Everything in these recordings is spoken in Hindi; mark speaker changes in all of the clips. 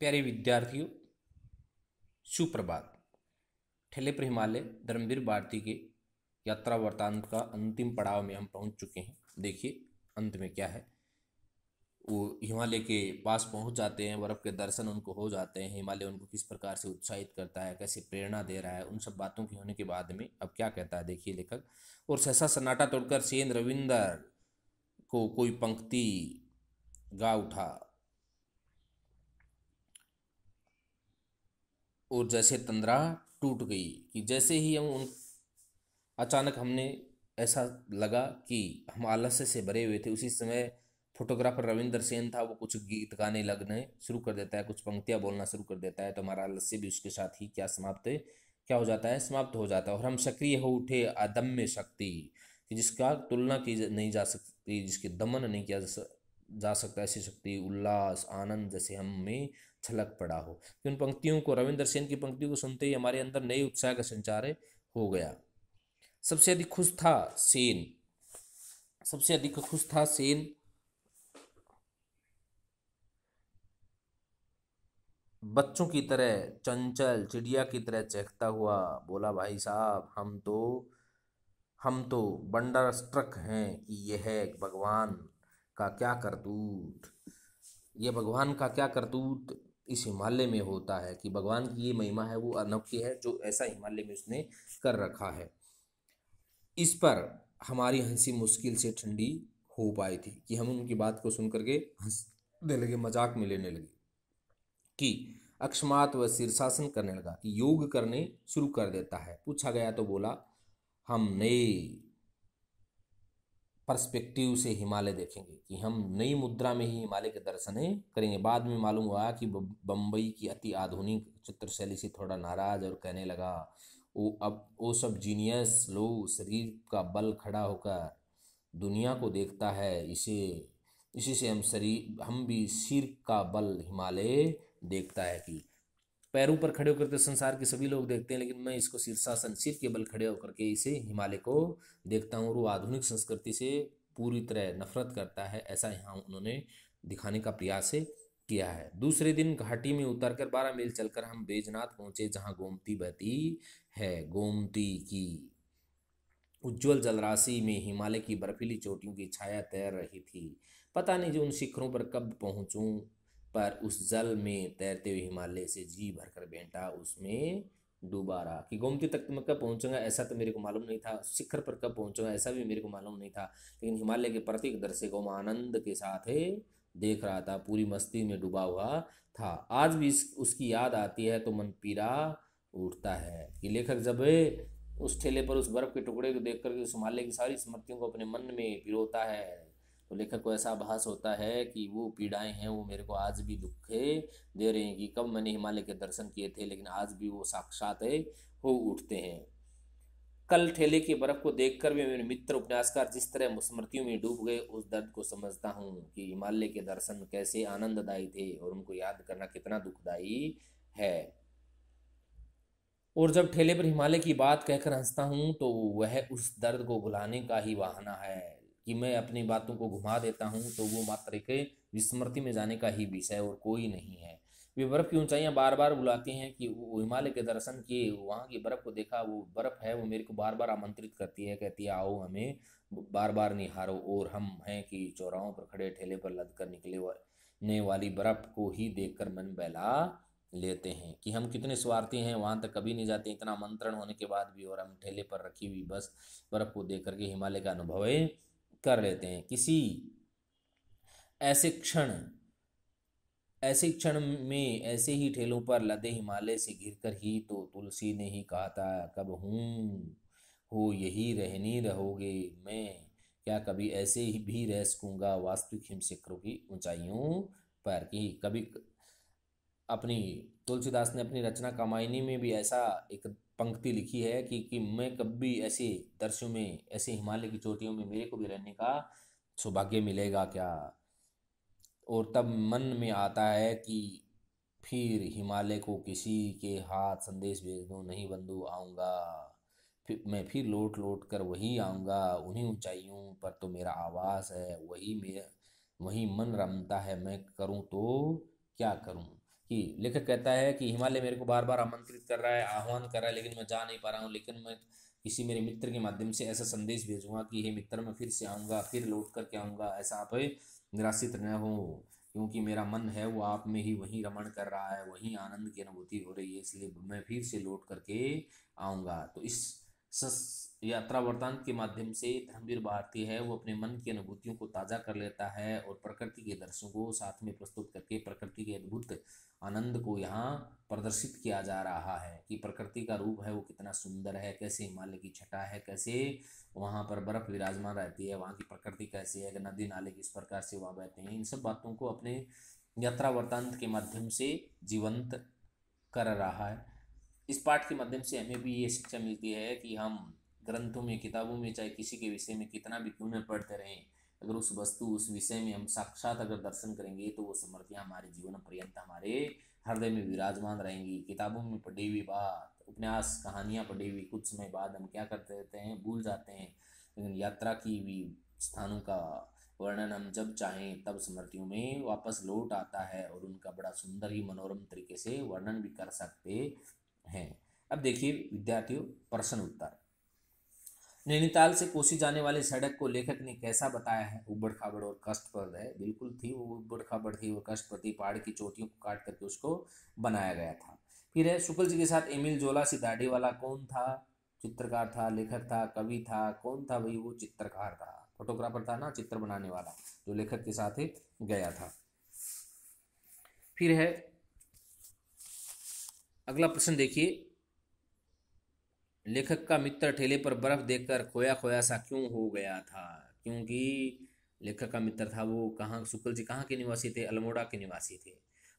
Speaker 1: प्यारे विद्यार्थियों, सुप्रभात। ठेले पर हिमालय धर्मवीर भारती के यात्रा वृत्तांत का अंतिम पड़ाव में हम पहुंच चुके हैं। देखिए अंत में क्या है। वो हिमालय के पास पहुंच जाते हैं, बर्फ के दर्शन उनको हो जाते हैं। हिमालय उनको किस प्रकार से उत्साहित करता है, कैसे प्रेरणा दे रहा है, उन सब बातों की होने के बाद में अब क्या कहता है देखिए लेखक। और सहसा सन्नाटा तोड़कर सेन रविंदर को कोई पंक्ति गा उठा और जैसे तंद्रा टूट गई कि जैसे ही हम उन अचानक हमने ऐसा लगा कि हम आलस्य से भरे हुए थे। उसी समय फोटोग्राफर रविंदर सेन था, वो कुछ गीत गाने लगने शुरू कर देता है, कुछ पंक्तियां बोलना शुरू कर देता है। तो हमारा आलस्य भी उसके साथ ही क्या हो जाता है, समाप्त हो जाता है। और हम सक्रिय हो उठे अदम्य शक्ति कि जिसका तुलना की नहीं जा सकती, जिसके दमन नहीं किया जा सकता, ऐसी शक्ति, उल्लास, आनंद जैसे हम में छलक पड़ा हो। कि उन पंक्तियों को, रविंदर सेन की पंक्तियों को सुनते ही हमारे अंदर नए उत्साह का संचार हो गया। सबसे अधिक खुश था सेन। सबसे अधिक खुश था सेन। बच्चों की तरह चंचल चिड़िया की तरह चहकता हुआ बोला, भाई साहब हम तो बंडर स्ट्रक हैं कि यह है भगवान का क्या करतूत। ये भगवान का क्या करतूत इस हिमालय में होता है कि भगवान की ये महिमा है, वो अनोखी है जो ऐसा हिमालय में उसने कर रखा है। इस पर हमारी हंसी मुश्किल से ठंडी हो पाई थी कि हम उनकी बात को सुन करके हंसने लगे, मजाक में लेने लगे। कि अकस्मात वह शीर्षासन करने लगा कि योग करने शुरू कर देता है। पूछा गया तो बोला, हम नए पर्सपेक्टिव से हिमालय देखेंगे, कि हम नई मुद्रा में ही हिमालय के दर्शन करेंगे। बाद में मालूम हुआ कि बम्बई की अति आधुनिक चित्रशैली से थोड़ा नाराज और कहने लगा, वो सब जीनियस लोग शरीर का बल खड़ा होकर दुनिया को देखता है, इसे इसी से हम भी सिर का बल हिमालय देखता है। कि पैरों पर खड़े होकर तो संसार के सभी लोग देखते हैं, लेकिन मैं इसको शीर्षासन सिर के बल खड़े होकर के इसे हिमालय को देखता हूँ। और वो आधुनिक संस्कृति से पूरी तरह नफरत करता है, ऐसा यहाँ उन्होंने दिखाने का प्रयास किया है। दूसरे दिन घाटी में उतरकर 12 मील चलकर हम बैजनाथ पहुंचे, जहाँ गोमती बहती है। गोमती की उज्ज्वल जलराशि में हिमालय की बर्फीली चोटियों की छाया तैर रही थी। पता नहीं जो उन शिखरों पर कब पहुंचूं, पर उस जल में तैरते हुए हिमालय से जी भरकर बेटा उसमें डूबा रहा। कि गोमती तक मैं कब पहुंचूंगा ऐसा तो मेरे को मालूम नहीं था, शिखर पर कब पहुंचूंगा ऐसा भी मेरे को मालूम नहीं था, लेकिन हिमालय के प्रत्येक दृश्य को मैं आनंद के साथ देख रहा था, पूरी मस्ती में डूबा हुआ था। आज भी उसकी याद आती है तो मन पीरा उठता है। कि लेखक जब उस ठेले पर उस बर्फ के टुकड़े को देख करके उस हिमालय की सारी स्मृतियों को अपने मन में पिरोता है, तो लेखक को ऐसा आभास होता है कि वो पीड़ाएं हैं वो मेरे को आज भी दुख दे रही हैं। कि कब मैंने हिमालय के दर्शन किए थे, लेकिन आज भी वो साक्षात हो उठते हैं। कल ठेले की बर्फ को देखकर भी मेरे मित्र उपन्यासकार जिस तरह स्मृतियों में डूब गए, उस दर्द को समझता हूँ कि हिमालय के दर्शन कैसे आनंददायी थे और उनको याद करना कितना दुखदाई है। और जब ठेले पर हिमालय की बात कहकर हंसता हूँ तो वह उस दर्द को भुलाने का ही बहाना है। कि मैं अपनी बातों को घुमा देता हूँ तो वो मात्र एक विस्मृति में जाने का ही विषय और कोई नहीं है। वे बर्फ की ऊंचाइयां बार बार बुलाती हैं कि वो हिमालय के दर्शन किए, वहाँ की बर्फ को देखा। वो बर्फ है वो मेरे को बार बार आमंत्रित करती है, कहती है आओ हमें बार बार निहारो। और हम हैं कि चौराहों पर खड़े ठेले पर लद कर निकले वाली बर्फ को ही देखकर मन बहला लेते हैं। कि हम कितने स्वार्थी हैं, वहां तक कभी नहीं जाते इतना आमंत्रण होने के बाद भी, और हम ठेले पर रखी हुई बस बर्फ को देख करके हिमालय का अनुभव कर लेते हैं। किसी ऐसे क्षण ऐसे क्षण में ऐसे ही ठेलों पर लदे हिमालय से घिरकर ही तो तुलसी ने ही कहा था, कब हूँ हो यही रहनी रहोगे, मैं क्या कभी ऐसे ही भी रह सकूंगा वास्तविक हिम शिखरों की ऊंचाइयों पर। कि कभी अपनी तुलसीदास ने अपनी रचना कामायनी में भी ऐसा एक पंक्ति लिखी है कि मैं कभी ऐसे दृश्यों में, ऐसे हिमालय की चोटियों में मेरे को भी रहने का सौभाग्य मिलेगा क्या। और तब मन में आता है कि फिर हिमालय को किसी के हाथ संदेश भेज दूं, नहीं बंधु आऊँगा, फिर मैं फिर लौट लौट कर वहीं आऊँगा, उन्हीं ऊंचाइयों पर तो मेरा आवास है, वही मन रमता है, मैं करूँ तो क्या करूँ। कि लेखक कहता है कि हिमालय मेरे को बार बार आमंत्रित कर रहा है, आह्वान कर रहा है, लेकिन मैं जा नहीं पा रहा हूँ। लेकिन मैं किसी मेरे मित्र के माध्यम से ऐसा संदेश भेजूंगा कि हे मित्र, मैं फिर से आऊँगा, फिर लौट करके आऊँगा, ऐसा आप निराशित न हो, क्योंकि मेरा मन है वो आप में ही वहीं रमण कर रहा है, वहीं आनंद की अनुभूति हो रही है, इसलिए मैं फिर से लौट करके आऊँगा। तो इस यात्रा वृत्तांत के माध्यम से धर्मवीर भारती है वो अपने मन की अनुभूतियों को ताज़ा कर लेता है और प्रकृति के दर्शनों को साथ में प्रस्तुत करके प्रकृति के अद्भुत आनंद को यहाँ प्रदर्शित किया जा रहा है कि प्रकृति का रूप है वो कितना सुंदर है, कैसे हिमालय की छटा है, कैसे वहाँ पर बर्फ विराजमान रहती है, वहाँ की प्रकृति कैसी है, नदी नाले किस प्रकार से वहाँ बहते हैं, इन सब बातों को अपने यात्रा वृत्तांत के माध्यम से जीवंत कर रहा है। इस पाठ के माध्यम से हमें भी ये शिक्षा मिलती है कि हम ग्रंथों में, किताबों में, चाहे किसी के विषय में कितना भी क्यों न पढ़ते रहें, अगर उस वस्तु, उस विषय में हम साक्षात अगर दर्शन करेंगे तो वो स्मृतियाँ हमारे जीवन पर्यंत हमारे हृदय में विराजमान रहेंगी। किताबों में पढ़ी हुई बात, उपन्यास, कहानियाँ पढ़ी हुई कुछ समय बाद हम क्या करते रहते हैं, भूल जाते हैं, लेकिन यात्रा की हुई स्थानों का वर्णन हम जब चाहें तब स्मृतियों में वापस लौट आता है और उनका बड़ा सुंदर ही मनोरम तरीके से वर्णन भी कर सकते हैं। अब देखिए विद्यार्थियों, प्रश्न उत्तर। नैनीताल से कोसी जाने वाली सड़क को लेखक ने कैसा बताया है? उबड़ खाबड़ और कष्टप्रद है। बिल्कुल थी, वो उबड़ खाबड़ थी और कष्टप्रद थी। पहाड़ की चोटियों को काट करके उसको बनाया गया था। फिर है, शुक्ल जी के साथ एमिल जोला सी दाढ़ी वाला कौन था? चित्रकार था, लेखक था, कवि था, कौन था भाई? वो चित्रकार था, फोटोग्राफर था ना, चित्र बनाने वाला, जो लेखक के साथ ही गया था। फिर है अगला प्रश्न देखिए, लेखक का मित्र ठेले पर बर्फ देखकर खोया खोया सा क्यों हो गया था? क्योंकि लेखक का मित्र था वो कहाँ, शुक्ल जी कहाँ के निवासी थे? अल्मोड़ा के निवासी थे,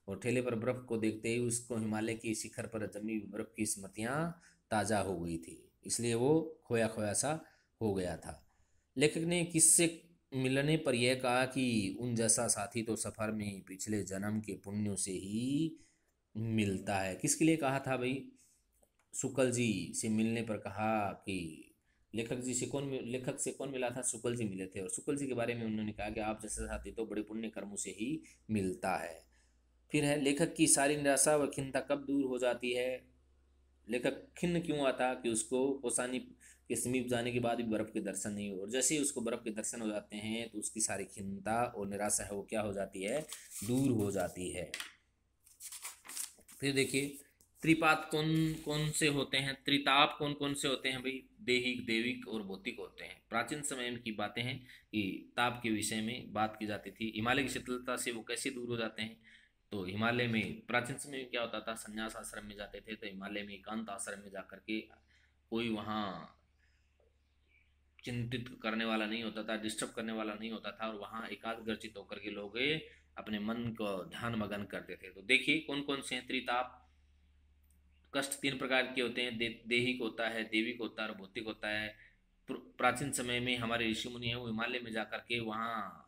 Speaker 1: और ठेले पर बर्फ को देखते ही उसको हिमालय की शिखर पर जमी बर्फ की स्मृतियाँ ताज़ा हो गई थी, इसलिए वो खोया खोया सा हो गया था। लेखक ने किससे मिलने पर यह कहा कि उन जैसा साथी तो सफ़र में पिछले जन्म के पुण्यों से ही मिलता है? किसके लिए कहा था भाई? शुक्ल जी से मिलने पर कहा कि लेखक से कौन मिला था? शुक्ल जी मिले थे, और शुक्ल जी के बारे में उन्होंने कहा कि आप जैसा साथी तो बड़े पुण्य कर्मों से ही मिलता है। फिर है, लेखक की सारी निराशा व खिन्नता कब दूर हो जाती है? लेखक खिन्न क्यों आता कि उसको कौसानी के समीप जाने के बाद भी बर्फ के दर्शन नहीं हो, और जैसे ही उसको बर्फ के दर्शन हो जाते हैं तो उसकी सारी खिन्नता और निराशा है वो क्या हो जाती है? दूर हो जाती है। फिर देखिए, त्रिपात कौन कौन से होते हैं? त्रिताप कौन कौन से होते हैं भाई? देहिक, देविक और भौतिक होते हैं। प्राचीन समय की बातें हैं कि ताप के विषय में बात की जाती थी। हिमालय की शीतलता से वो कैसे दूर हो जाते हैं? तो हिमालय में प्राचीन समय में क्या होता था, संन्यास आश्रम में जाते थे, तो हिमालय में एकांत आश्रम में जाकर के कोई वहाँ चिंतित करने वाला नहीं होता था, डिस्टर्ब करने वाला नहीं होता था, और वहाँ एकाग्रचित होकर के लोग अपने मन को ध्यान मगन करते थे। तो देखिए कौन कौन से हैं त्रिताप। कष्ट तीन प्रकार के होते हैं, देहिक होता है, देविक होता है और भौतिक होता है। प्राचीन समय में हमारे ऋषि मुनि हैं वो हिमालय में जाकर के वहाँ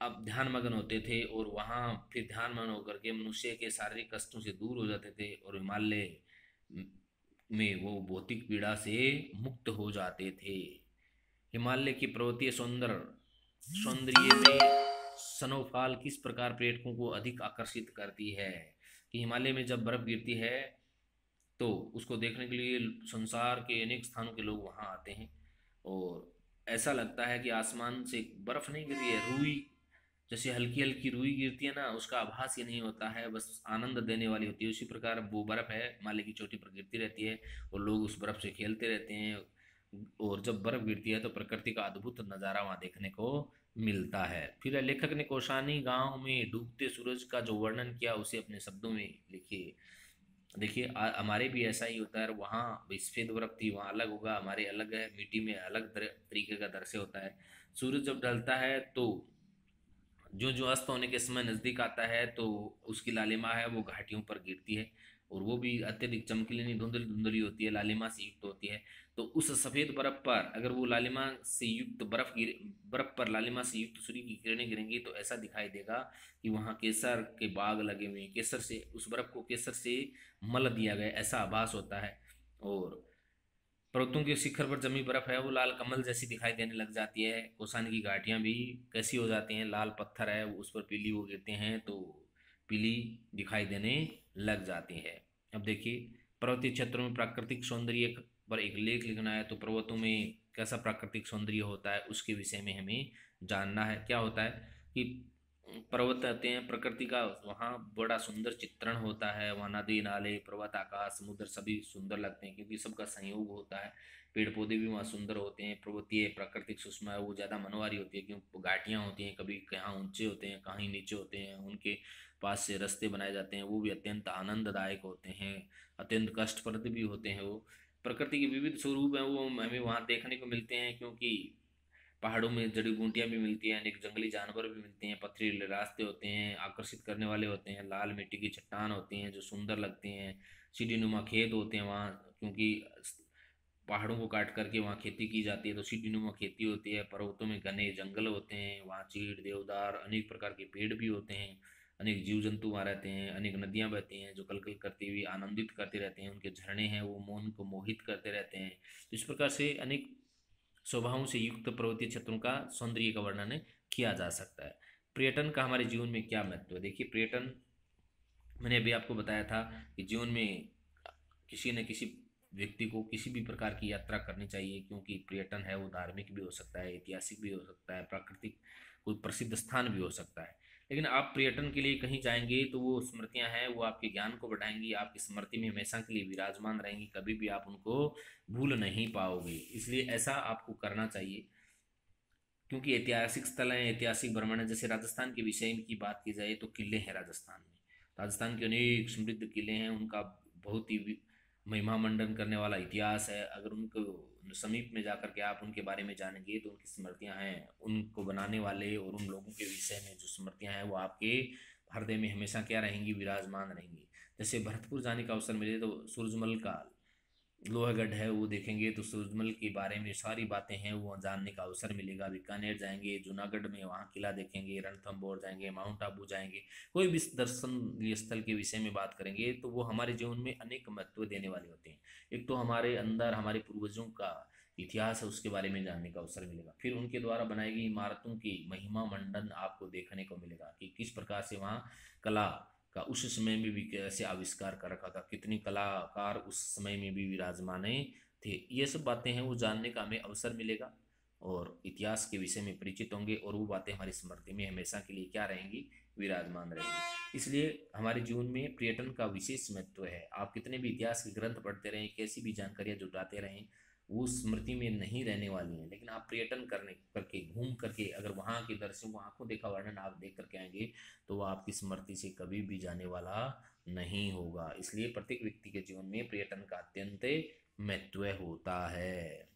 Speaker 1: अब ध्यान मगन होते थे, और वहाँ फिर ध्यान मगन होकर के मनुष्य के शारीरिक कष्टों से दूर हो जाते थे, और हिमालय में वो भौतिक पीड़ा से मुक्त हो जाते थे। हिमालय की पर्वतीय सौंदर्य में स्नोफॉल किस प्रकार पर्यटकों को अधिक आकर्षित करती है? कि हिमालय में जब बर्फ गिरती है तो उसको देखने के लिए संसार के अनेक स्थानों के लोग वहाँ आते हैं, और ऐसा लगता है कि आसमान से बर्फ नहीं गिरी है, रुई, जैसे हल्की हल्की रुई गिरती है ना, उसका आभास ही नहीं होता है, बस आनंद देने वाली होती है। उसी प्रकार वो बर्फ है हिमालय की चोटी पर गिरती रहती है, और लोग उस बर्फ से खेलते रहते हैं, और जब बर्फ गिरती है तो प्रकृति का अद्भुत नज़ारा वहाँ देखने को मिलता है। फिर लेखक ने कौसानी गांव में डूबते सूरज का जो वर्णन किया उसे अपने शब्दों में लिखिए। देखिए हमारे भी ऐसा ही होता है, वहाँ सफेद बर्फ थी, वहाँ अलग होगा, हमारे अलग है, मिट्टी में अलग तरीके का दृश्य होता है। सूरज जब ढलता है तो जो जो अस्त होने के समय नज़दीक आता है तो उसकी लालिमा है वो घाटियों पर गिरती है, और वो भी अत्यधिक चमकीली नहीं, धुंधली धुंधली होती है, लालिमा से युक्त होती है। तो उस सफ़ेद बर्फ पर अगर वो लालिमा से युक्त बर्फ पर लालिमा से युक्त सूर्य की किरणें गिरेंगी तो ऐसा दिखाई देगा कि वहाँ केसर के बाग लगे हुए हैं, केसर से उस बर्फ को केसर से मल दिया गया, ऐसा आभास होता है। और पर्वतों के शिखर पर जमी बर्फ है वो लाल कमल जैसी दिखाई देने लग जाती है। कौसानी की घाटियां भी कैसी हो जाती हैं, लाल पत्थर है वो उस पर पीली वो गिरते हैं तो पीली दिखाई देने लग जाती है। अब देखिए, पर्वतीय क्षेत्रों में प्राकृतिक सौंदर्य पर एक लेख लिखना है, तो पर्वतों में कैसा प्राकृतिक सौंदर्य होता है उसके विषय में हमें जानना है। क्या होता है कि पर्वत आते हैं, प्रकृति का वहाँ बड़ा सुंदर चित्रण होता है, वहाँ नदी नाले पर्वत आकाश समुद्र सभी सुंदर लगते हैं, क्योंकि सबका संयोग होता है। पेड़ पौधे भी वहाँ सुंदर होते हैं, पर्वतीय प्राकृतिक सुषमा है वो ज़्यादा मनोहारी होती है, क्योंकि घाटियाँ होती हैं, कभी कहाँ ऊंचे होते हैं कहीं नीचे होते हैं, उनके पास से रास्ते बनाए जाते हैं, वो भी अत्यंत आनंददायक होते हैं, अत्यंत कष्टप्रद भी होते हैं। वो प्रकृति के विविध स्वरूप हैं, वो हमें वहाँ देखने को मिलते हैं, क्योंकि पहाड़ों में जड़ी बूटियां भी मिलती हैं, अनेक जंगली जानवर भी मिलते हैं, पथरीले रास्ते होते हैं, आकर्षित करने वाले होते हैं, लाल मिट्टी की चट्टान होती हैं जो सुंदर लगती हैं, सीढ़ी नुमा खेत होते हैं वहाँ, क्योंकि पहाड़ों को काट करके वहाँ खेती की जाती है तो सीढ़ी नुमा खेती होती है। पर्वतों में घने जंगल होते हैं, वहाँ चीड़ देवदार अनेक प्रकार के पेड़ भी होते हैं, अनेक जीव जंतु वहाँ रहते हैं, अनेक नदियाँ बहती हैं जो कलकल करती हुई आनंदित करते रहते हैं, उनके झरने हैं वो मन को मोहित करते रहते हैं। इस प्रकार से अनेक स्वभावों से युक्त पर्वतीय क्षेत्रों का सौंदर्य का वर्णन किया जा सकता है। पर्यटन का हमारे जीवन में क्या महत्व है? देखिए, पर्यटन मैंने अभी आपको बताया था कि जीवन में किसी न किसी व्यक्ति को किसी भी प्रकार की यात्रा करनी चाहिए, क्योंकि पर्यटन है वो धार्मिक भी हो सकता है, ऐतिहासिक भी हो सकता है, प्राकृतिक कोई प्रसिद्ध स्थान भी हो सकता है। लेकिन आप पर्यटन के लिए कहीं जाएंगे तो वो स्मृतियां हैं वो आपके ज्ञान को बढ़ाएंगी, आपकी स्मृति में हमेशा के लिए विराजमान रहेंगी, कभी भी आप उनको भूल नहीं पाओगे। इसलिए ऐसा आपको करना चाहिए, क्योंकि ऐतिहासिक स्थल हैं, ऐतिहासिक भ्रमण है। जैसे राजस्थान के विषय की बात की जाए तो किले हैं राजस्थान में, राजस्थान के अनेक समृद्ध किले हैं, उनका बहुत ही महिमा मंडन करने वाला इतिहास है। अगर उनको समीप में जाकर के आप उनके बारे में जानेंगे तो उनकी स्मृतियां हैं, उनको बनाने वाले और उन लोगों के विषय में जो स्मृतियां हैं वो आपके हृदय में हमेशा क्या रहेंगी, विराजमान रहेंगी। जैसे भरतपुर जाने का अवसर मिले तो सूरजमल का लोहागढ़ है वो देखेंगे, तो सूरजमल के बारे में सारी बातें हैं वो जानने का अवसर मिलेगा। बीकानेर जाएंगे, जूनागढ़ में वहाँ किला देखेंगे, रणथंभौर जाएंगे, माउंट आबू जाएंगे, कोई भी दर्शनीय स्थल के विषय में बात करेंगे तो वो हमारे जीवन में अनेक महत्व देने वाले होते हैं। एक तो हमारे अंदर हमारे पूर्वजों का इतिहास है उसके बारे में जानने का अवसर मिलेगा, फिर उनके द्वारा बनाई गई इमारतों की महिमा मंडन आपको देखने को मिलेगा कि किस प्रकार से वहाँ कला का उस समय में भी कैसे आविष्कार कर रखा था, कितनी कलाकार उस समय में भी विराजमान थे। ये सब बातें हैं वो जानने का हमें अवसर मिलेगा, और इतिहास के विषय में परिचित होंगे, और वो बातें हमारी स्मृति में हमेशा के लिए क्या रहेंगी, विराजमान रहेंगी। इसलिए हमारे जीवन में पर्यटन का विशेष महत्व है। आप कितने भी इतिहास के ग्रंथ पढ़ते रहें, कैसी भी जानकारियां जुटाते रहें, वो स्मृति में नहीं रहने वाली हैं। लेकिन आप पर्यटन करने करके घूम करके अगर वहाँ के दृश्यों को आंखों देखा वर्णन आप देख करके आएंगे तो वह आपकी स्मृति से कभी भी जाने वाला नहीं होगा। इसलिए प्रत्येक व्यक्ति के जीवन में पर्यटन का अत्यंत महत्व होता है।